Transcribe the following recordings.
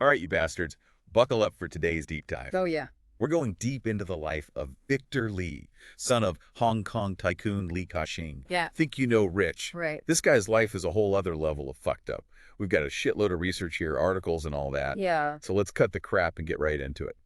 All right, you bastards, buckle up for today's deep dive. Oh, yeah. We're going deep into the life of Victor Li, son of Hong Kong tycoon Li Ka-shing. Yeah. Think you know rich. Right. This guy's life is a whole other level of fucked up. We've got a shitload of research here, articles and all that. Yeah. So let's cut the crap and get right into it.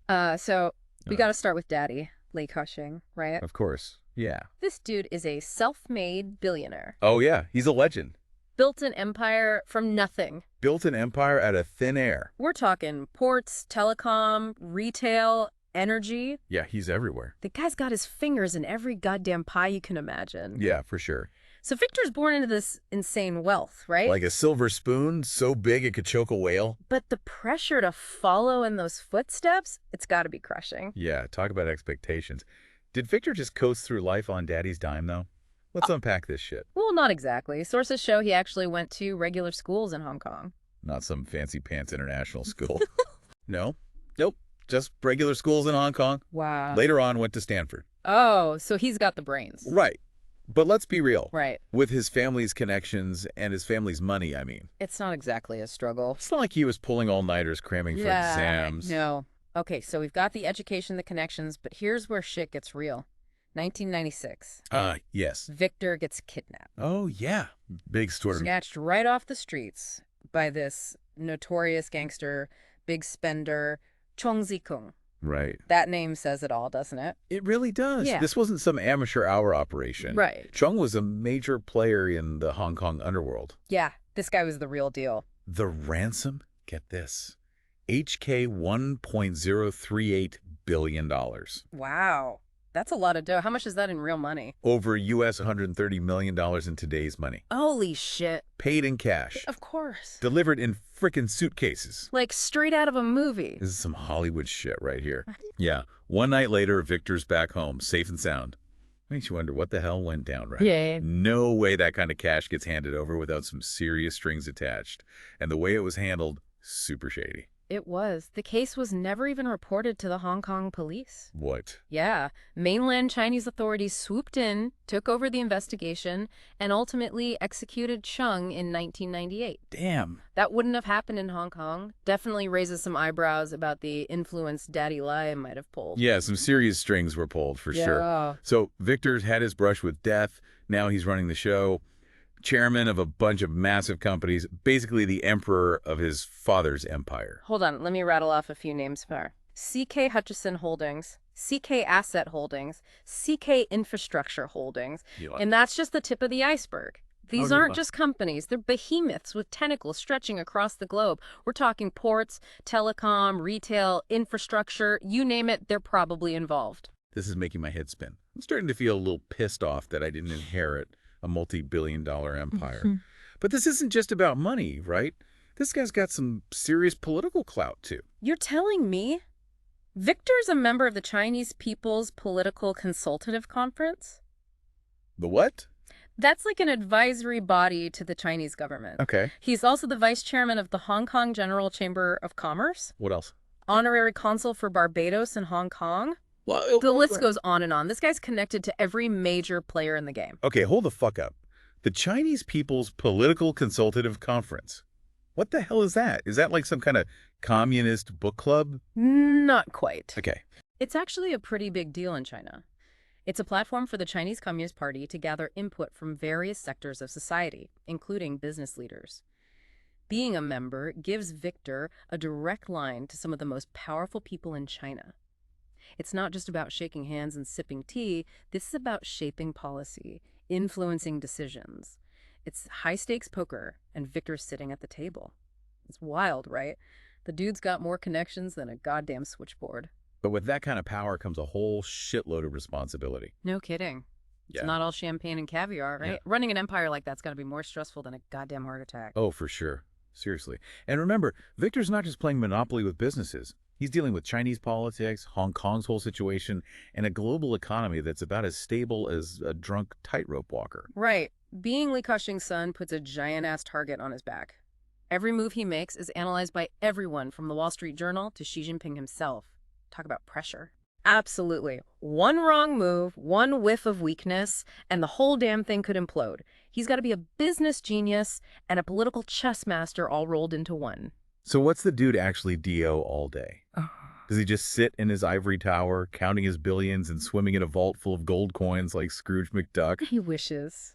So we Uh, got to start with Daddy, Li Ka-shing, right? Of course. Yeah. This dude is a self-made billionaire. Oh, yeah. He's a legend. Built an empire from nothing. Built an empire out of thin air. We're talking ports, telecom, retail, energy. Yeah, he's everywhere. The guy's got his fingers in every goddamn pie you can imagine. Yeah, for sure. So Victor's born into this insane wealth, right? Like a silver spoon, so big it could choke a whale. But the pressure to follow in those footsteps, it's got to be crushing. Yeah, talk about expectations. Did Victor just coast through life on Daddy's dime, though? Let's unpack this shit. Well, not exactly. Sources show he actually went to regular schools in Hong Kong. Not some fancy pants international school. No? Nope. Just regular schools in Hong Kong. Wow. Later on, went to Stanford. Oh, so he's got the brains. Right. But let's be real. Right. With his family's connections and his family's money, I mean. It's not exactly a struggle. It's not like he was pulling all-nighters cramming for exams. No. Okay, so we've got the education, the connections, but here's where shit gets real. 1996. Yes. Victor gets kidnapped. Oh, yeah. Big story. Snatched right off the streets by this notorious gangster, big spender, Chong Zikung. Right. That name says it all, doesn't it? It really does. Yeah. This wasn't some amateur hour operation. Right. Chung was a major player in the Hong Kong underworld. Yeah, this guy was the real deal. The ransom, get this, HK $1.038 billion. Wow. That's a lot of dough. How much is that in real money? Over US $130 million in today's money. Holy shit. Paid in cash. Of course. Delivered in frickin' suitcases. Like straight out of a movie. This is some Hollywood shit right here. Yeah. One night later, Victor's back home, safe and sound. Makes you wonder what the hell went down, right? Yeah. No way that kind of cash gets handed over without some serious strings attached. And the way it was handled, super shady. It was. The case was never even reported to the Hong Kong police. What? Yeah. Mainland Chinese authorities swooped in, took over the investigation, and ultimately executed Chung in 1998. Damn. That wouldn't have happened in Hong Kong. Definitely raises some eyebrows about the influence Daddy Lai might have pulled. Yeah, some serious strings were pulled for sure. So Victor's had his brush with death. Now he's running the show. Chairman of a bunch of massive companies, basically the emperor of his father's empire. Hold on, let me rattle off a few names for CK Hutchison Holdings, CK Asset Holdings, CK Infrastructure Holdings, and that's just the tip of the iceberg. These aren't just companies, they're behemoths with tentacles stretching across the globe. We're talking ports, telecom, retail, infrastructure, you name it, they're probably involved. This is making my head spin. I'm starting to feel a little pissed off that I didn't inherit a multi-billion-dollar empire. But this isn't just about money, right? This guy's got some serious political clout, too. You're telling me? Victor's a member of the Chinese People's Political Consultative Conference? The what? That's like an advisory body to the Chinese government. Okay. He's also the vice chairman of the Hong Kong General Chamber of Commerce, What else? honorary consul for Barbados and Hong Kong. Well, The list goes on and on. This guy's connected to every major player in the game. Okay, hold the fuck up. The Chinese People's Political Consultative Conference. What the hell is that? Is that like some kind of communist book club? Not quite. Okay. It's actually a pretty big deal in China. It's a platform for the Chinese Communist Party to gather input from various sectors of society, including business leaders. Being a member gives Victor a direct line to some of the most powerful people in China. It's not just about shaking hands and sipping tea. This is about shaping policy, influencing decisions. It's high-stakes poker, and Victor's sitting at the table. It's wild, right? The dude's got more connections than a goddamn switchboard. But with that kind of power comes a whole shitload of responsibility. No kidding. Yeah. It's not all champagne and caviar, right? Yeah. Running an empire like that's got to be more stressful than a goddamn heart attack. Oh, for sure. Seriously. And remember, Victor's not just playing Monopoly with businesses. He's dealing with Chinese politics, Hong Kong's whole situation, and a global economy that's about as stable as a drunk tightrope walker. Right. Being Li Ka-shing's son puts a giant-ass target on his back. Every move he makes is analyzed by everyone from the Wall Street Journal to Xi Jinping himself. Talk about pressure. Absolutely. One wrong move, one whiff of weakness, and the whole damn thing could implode. He's got to be a business genius and a political chess master all rolled into one. So what's the dude actually DO all day? Does he just sit in his ivory tower, counting his billions and swimming in a vault full of gold coins like Scrooge McDuck? He wishes.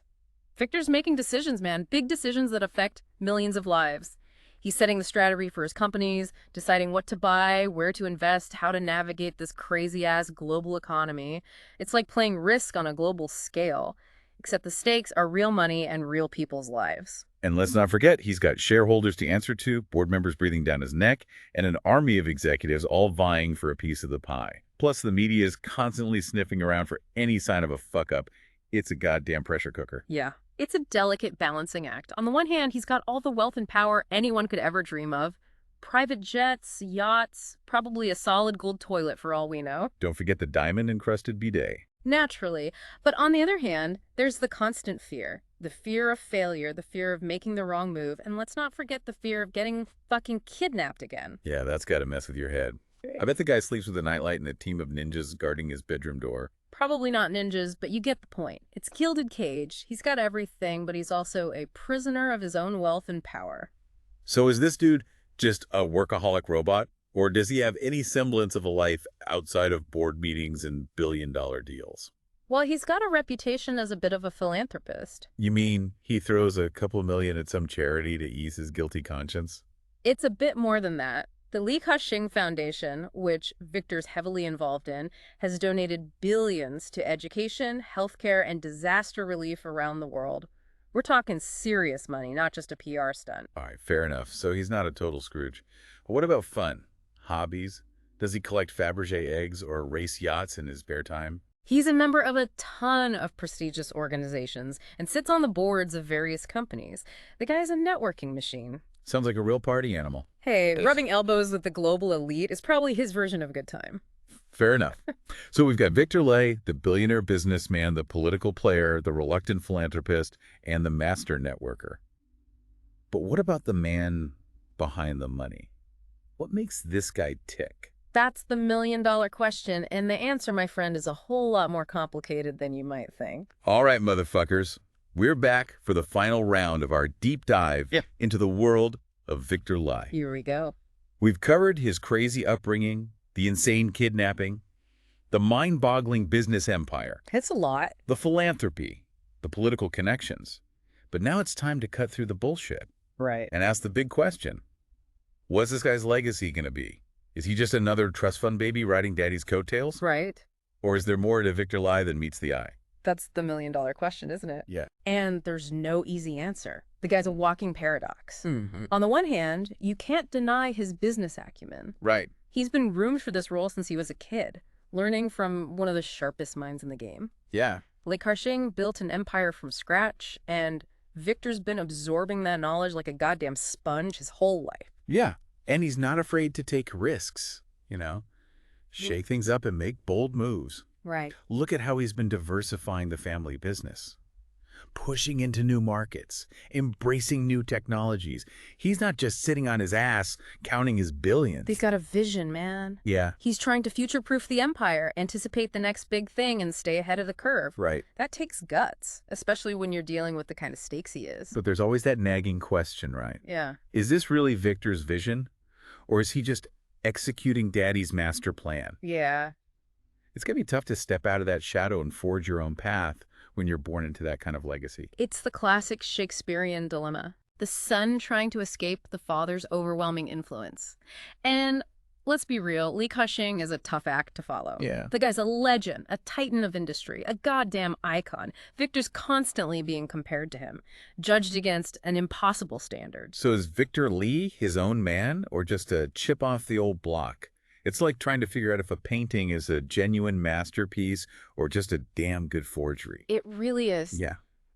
Victor's making decisions, man. Big decisions that affect millions of lives. He's setting the strategy for his companies, deciding what to buy, where to invest, how to navigate this crazy-ass global economy. It's like playing Risk on a global scale, except the stakes are real money and real people's lives. And let's not forget, he's got shareholders to answer to, board members breathing down his neck, and an army of executives all vying for a piece of the pie. Plus, the media is constantly sniffing around for any sign of a fuck-up. It's a goddamn pressure cooker. Yeah. It's a delicate balancing act. On the one hand, he's got all the wealth and power anyone could ever dream of. Private jets, yachts, probably a solid gold toilet for all we know. Don't forget the diamond-encrusted bidet. Naturally. But on the other hand, there's the constant fear. The fear of failure, the fear of making the wrong move, and let's not forget the fear of getting fucking kidnapped again. Yeah, that's got to mess with your head. I bet the guy sleeps with a nightlight and a team of ninjas guarding his bedroom door. Probably not ninjas, but you get the point. It's gilded cage. He's got everything, but he's also a prisoner of his own wealth and power. So is this dude just a workaholic robot? Or does he have any semblance of a life outside of board meetings and billion-dollar deals? Well, he's got a reputation as a bit of a philanthropist. You mean he throws a couple million at some charity to ease his guilty conscience? It's a bit more than that. The Li Ka-shing Foundation, which Victor's heavily involved in, has donated billions to education, healthcare, and disaster relief around the world. We're talking serious money, not just a PR stunt. All right, fair enough. So he's not a total Scrooge. But what about fun? Hobbies? Does he collect Fabergé eggs or race yachts in his spare time? He's a member of a ton of prestigious organizations and sits on the boards of various companies. The guy's a networking machine. Sounds like a real party animal. Hey, rubbing elbows with the global elite is probably his version of a good time. Fair enough. So we've got Victor Li, the billionaire businessman, the political player, the reluctant philanthropist, and the master networker. But what about the man behind the money? What makes this guy tick? That's the million-dollar question, and the answer, my friend, is a whole lot more complicated than you might think. All right, motherfuckers. We're back for the final round of our deep dive into the world of Victor Li. Here we go. We've covered his crazy upbringing, the insane kidnapping, the mind-boggling business empire, It's a lot. the philanthropy, the political connections. But now it's time to cut through the bullshit Right. and ask the big question. What's this guy's legacy going to be? Is he just another trust fund baby riding daddy's coattails? Right. Or is there more to Victor Li than meets the eye? That's the million-dollar question, isn't it? Yeah. And there's no easy answer. The guy's a walking paradox. On the one hand, you can't deny his business acumen. Right. He's been groomed for this role since he was a kid, learning from one of the sharpest minds in the game. Yeah. Li Ka-shing built an empire from scratch, and Victor's been absorbing that knowledge like a goddamn sponge his whole life. Yeah. And he's not afraid to take risks, shake things up and make bold moves. Right. Look at how he's been diversifying the family business, pushing into new markets, embracing new technologies. He's not just sitting on his ass counting his billions. He's got a vision, man. Yeah. He's trying to future-proof the empire, anticipate the next big thing, and stay ahead of the curve. Right. That takes guts, especially when you're dealing with the kind of stakes he is. But there's always that nagging question, right? Yeah. Is this really Victor's vision? Or is he just executing daddy's master plan? Yeah. It's going to be tough to step out of that shadow and forge your own path when you're born into that kind of legacy. It's the classic Shakespearean dilemma. The son trying to escape the father's overwhelming influence. And let's be real, Li Ka-shing is a tough act to follow. Yeah. The guy's a legend, a titan of industry, a goddamn icon. Victor's constantly being compared to him, judged against an impossible standard. So is Victor Li his own man or just a chip off the old block? It's like trying to figure out if a painting is a genuine masterpiece or just a damn good forgery. It really is. Yeah.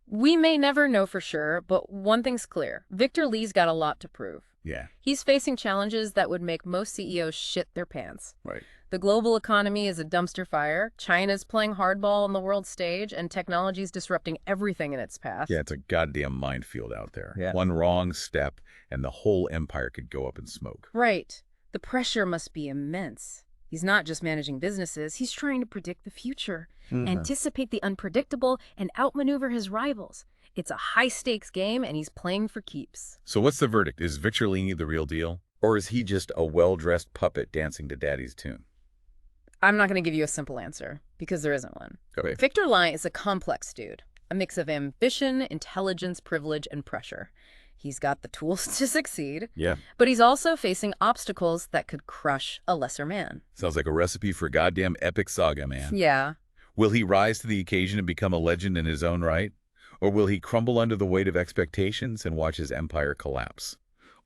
We may never know for sure, but one thing's clear. Victor Li's got a lot to prove. Yeah. He's facing challenges that would make most CEOs shit their pants. Right. The global economy is a dumpster fire. China's playing hardball on the world stage, and technology's disrupting everything in its path. Yeah, it's a goddamn minefield out there. Yeah. One wrong step and the whole empire could go up in smoke. Right. The pressure must be immense. He's not just managing businesses, he's trying to predict the future, anticipate the unpredictable, and outmaneuver his rivals. It's a high-stakes game, and he's playing for keeps. So what's the verdict? Is Victor Li the real deal? Or is he just a well-dressed puppet dancing to daddy's tune? I'm not going to give you a simple answer, because there isn't one. Okay. Victor Li is a complex dude, a mix of ambition, intelligence, privilege, and pressure. He's got the tools to succeed, Yeah. but he's also facing obstacles that could crush a lesser man. Sounds like a recipe for a goddamn epic saga, man. Yeah. Will he rise to the occasion and become a legend in his own right? Or will he crumble under the weight of expectations and watch his empire collapse?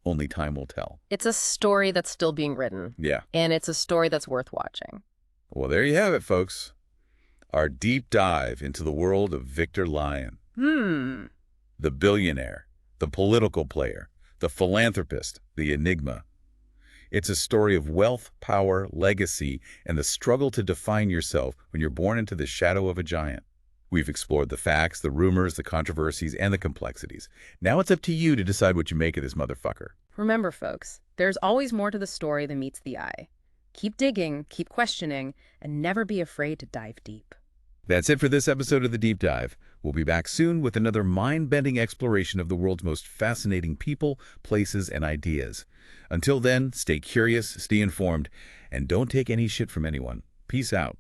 Only time will tell. It's a story that's still being written, Yeah. and it's a story that's worth watching. Well, there you have it, folks. Our deep dive into the world of Victor Li. The billionaire, the political player, the philanthropist, the enigma. It's a story of wealth, power, legacy, and the struggle to define yourself when you're born into the shadow of a giant. We've explored the facts, the rumors, the controversies, and the complexities. Now it's up to you to decide what you make of this motherfucker. Remember, folks, there's always more to the story than meets the eye. Keep digging, keep questioning, and never be afraid to dive deep. That's it for this episode of The Deep Dive. We'll be back soon with another mind-bending exploration of the world's most fascinating people, places, and ideas. Until then, stay curious, stay informed, and don't take any shit from anyone. Peace out.